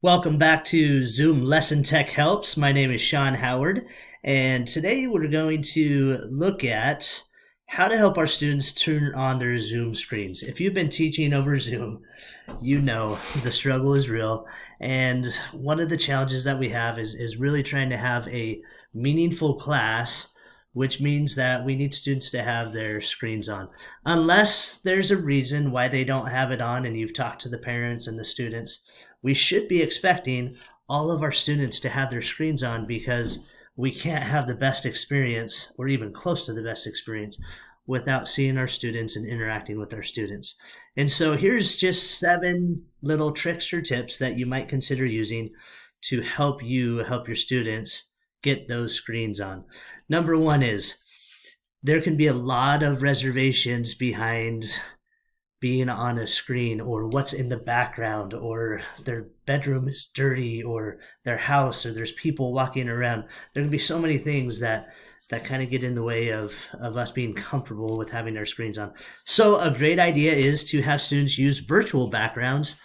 Welcome back to Zoom Lesson Tech Helps. My name is Sean Howard, and today we're going to look at how to help our students turn on their Zoom screens. If you've been teaching over Zoom, you know the struggle is real, and one of the challenges that we have is really trying to have a meaningful class, which means that we need students to have their screens on. Unless there's a reason why they don't have it on and you've talked to the parents and the students, we should be expecting all of our students to have their screens on because we can't have the best experience or even close to the best experience without seeing our students and interacting with our students. And so here's just 7 little tricks or tips that you might consider using to help you help your students get those screens on. Number 1 is there can be a lot of reservations behind being on a screen, or what's in the background, or their bedroom is dirty, or their house, or there's people walking around. There can be so many things that kind of get in the way of us being comfortable with having our screens on. So a great idea is to have students use virtual backgrounds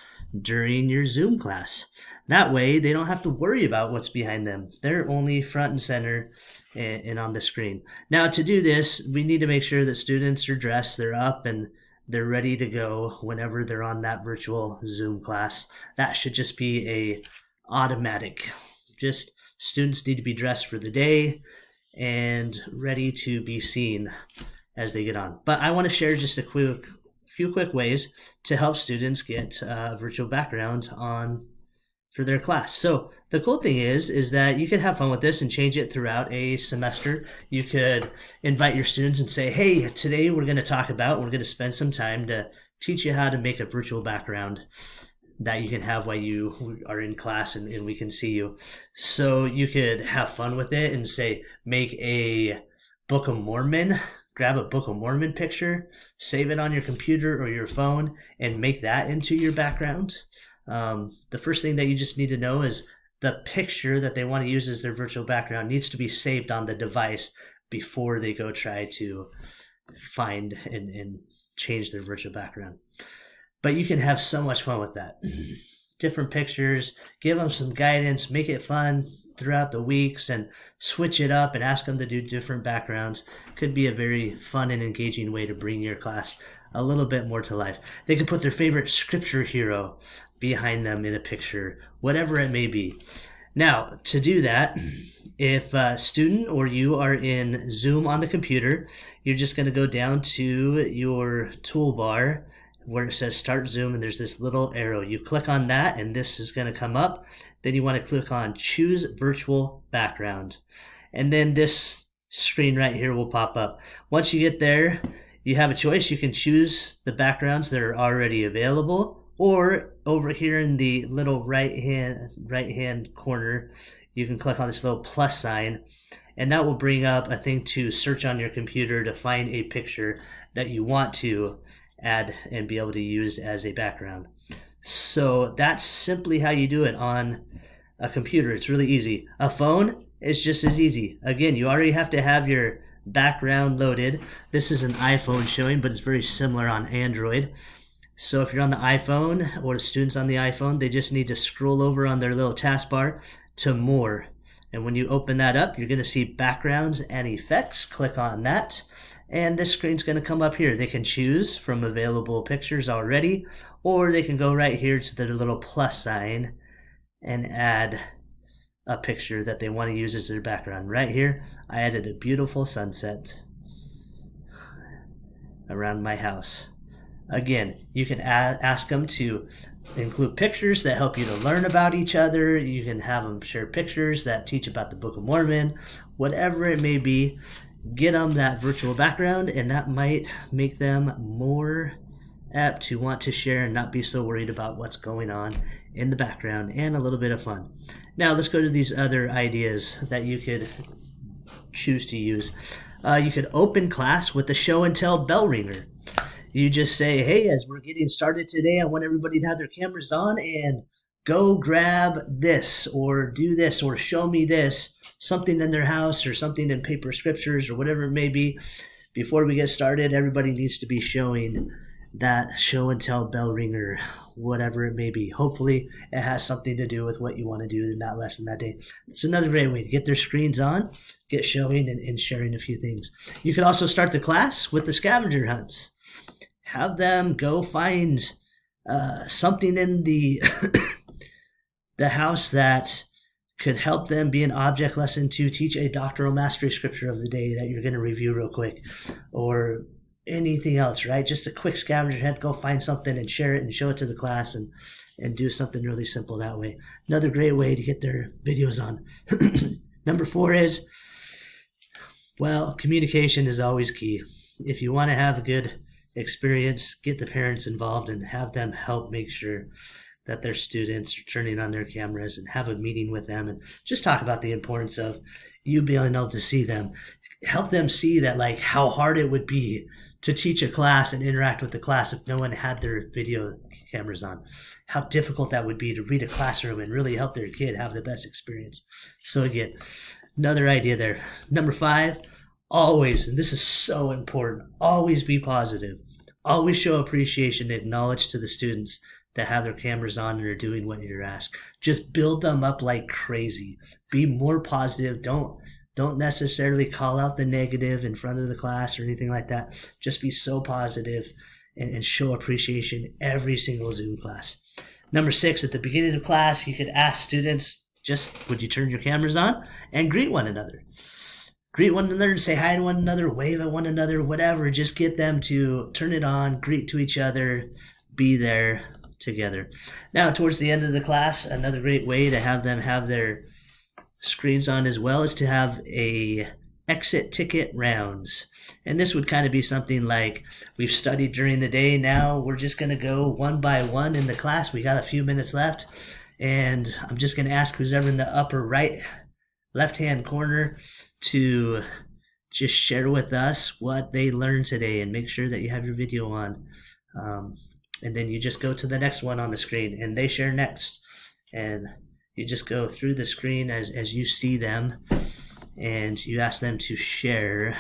during your Zoom class. That way they don't have to worry about what's behind them. They're only front and center and on the screen. Now, to do this, we need to make sure that students are dressed, they're up, and they're ready to go whenever they're on that virtual Zoom class. That should just be a automatic. Just students need to be dressed for the day and ready to be seen as they get on. But I want to share just a few quick ways to help students get virtual backgrounds on for their class. So the cool thing is that you can have fun with this and change it throughout a semester. You could invite your students and say, hey, today we're going to spend some time to teach you how to make a virtual background that you can have while you are in class and we can see you. So you could have fun with it and say, make a Book of Mormon, grab a Book of Mormon picture, save it on your computer or your phone, and make that into your background. The first thing that you just need to know is the picture that they want to use as their virtual background needs to be saved on the device before they go try to find and change their virtual background. But you can have so much fun with that. Different pictures, give them some guidance, make it fun throughout the weeks, and switch it up and ask them to do different backgrounds. Could be a very fun and engaging way to bring your class a little bit more to life. They could put their favorite scripture hero behind them in a picture, whatever it may be. Now, to do that, if a student or you are in Zoom on the computer, you're just going to go down to your toolbar where it says Start Zoom, and there's this little arrow. You click on that, and this is going to come up. Then you want to click on Choose Virtual Background. And then this screen right here will pop up. Once you get there, you have a choice. You can choose the backgrounds that are already available, or over here in the little right hand corner, you can click on this little plus sign, and that will bring up a thing to search on your computer to find a picture that you want to add and be able to use as a background. So that's simply how you do it on a computer. It's really easy. A phone is just as easy. Again, you already have to have your background loaded. This is an iPhone showing, but it's very similar on Android. So if you're on the iPhone or the students on the iPhone, they just need to scroll over on their little taskbar to More. And when you open that up, you're going to see Backgrounds and Effects. Click on that, and this screen's going to come up here. They can choose from available pictures already, or they can go right here to the little plus sign and add a picture that they want to use as their background. Right here, I added a beautiful sunset around my house. Again, you can ask them to include pictures that help you to learn about each other. You can have them share pictures that teach about the Book of Mormon, whatever it may be. Get them that virtual background, and that might make them more apt to want to share and not be so worried about what's going on in the background, and a little bit of fun. Now let's go to these other ideas that you could choose to use. You could open class with the show and tell bell ringer. You just say, hey, as we're getting started today, I want everybody to have their cameras on and go grab this or do this or show me this, something in their house or something in paper scriptures or whatever it may be. Before we get started, everybody needs to be showing that show and tell bell ringer, whatever it may be. Hopefully it has something to do with what you want to do in that lesson that day. It's another great way to get their screens on, get showing and sharing a few things. You could also start the class with the scavenger hunts. Have them go find something in the the house that could help them be an object lesson to teach a doctoral mastery scripture of the day that you're going to review real quick, or anything else, right? Just a quick scavenger hunt, go find something and share it and show it to the class, and do something really simple that way. Another great way to get their videos on. Number 4 is, well, communication is always key. If you want to have a good experience, get the parents involved and have them help make sure that their students are turning on their cameras, and have a meeting with them and just talk about the importance of you being able to see them. Help them see that, like, how hard it would be to teach a class and interact with the class if no one had their video cameras on. How difficult that would be to read a classroom and really help their kid have the best experience. So again, another idea there. Number 5, always, and this is so important, always be positive. Always show appreciation and acknowledge to the students that have their cameras on and are doing what you're asked. Just build them up like crazy. Be more positive. Don't necessarily call out the negative in front of the class or anything like that. Just be so positive and show appreciation every single Zoom class. Number 6, at the beginning of class, you could ask students, just, would you turn your cameras on and greet one another? Greet one another and say hi to one another, wave at one another, whatever. Just get them to turn it on, greet to each other, be there together. Now, towards the end of the class, another great way to have them have their screens on as well is to have a exit ticket rounds. And this would kind of be something like, we've studied during the day, now we're just going to go one by one in the class. We got a few minutes left, and I'm just going to ask who's ever in the upper right left hand corner to just share with us what they learned today, and make sure that you have your video on. And then you just go to the next one on the screen and they share next, and you just go through the screen as you see them, and you ask them to share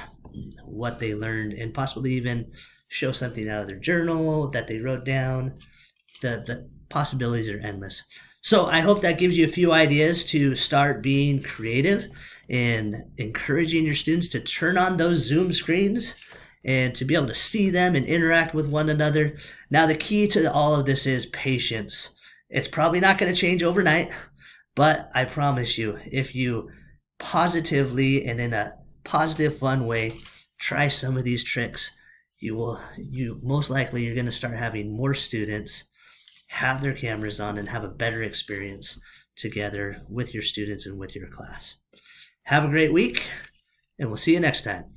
what they learned, and possibly even show something out of their journal that they wrote down. The possibilities are endless. So I hope that gives you a few ideas to start being creative and encouraging your students to turn on those Zoom screens and to be able to see them and interact with one another. Now, the key to all of this is patience. It's probably not going to change overnight, but I promise you, if you positively and in a positive, fun way try some of these tricks, you most likely you're going to start having more students have their cameras on and have a better experience together with your students and with your class. Have a great week, and we'll see you next time.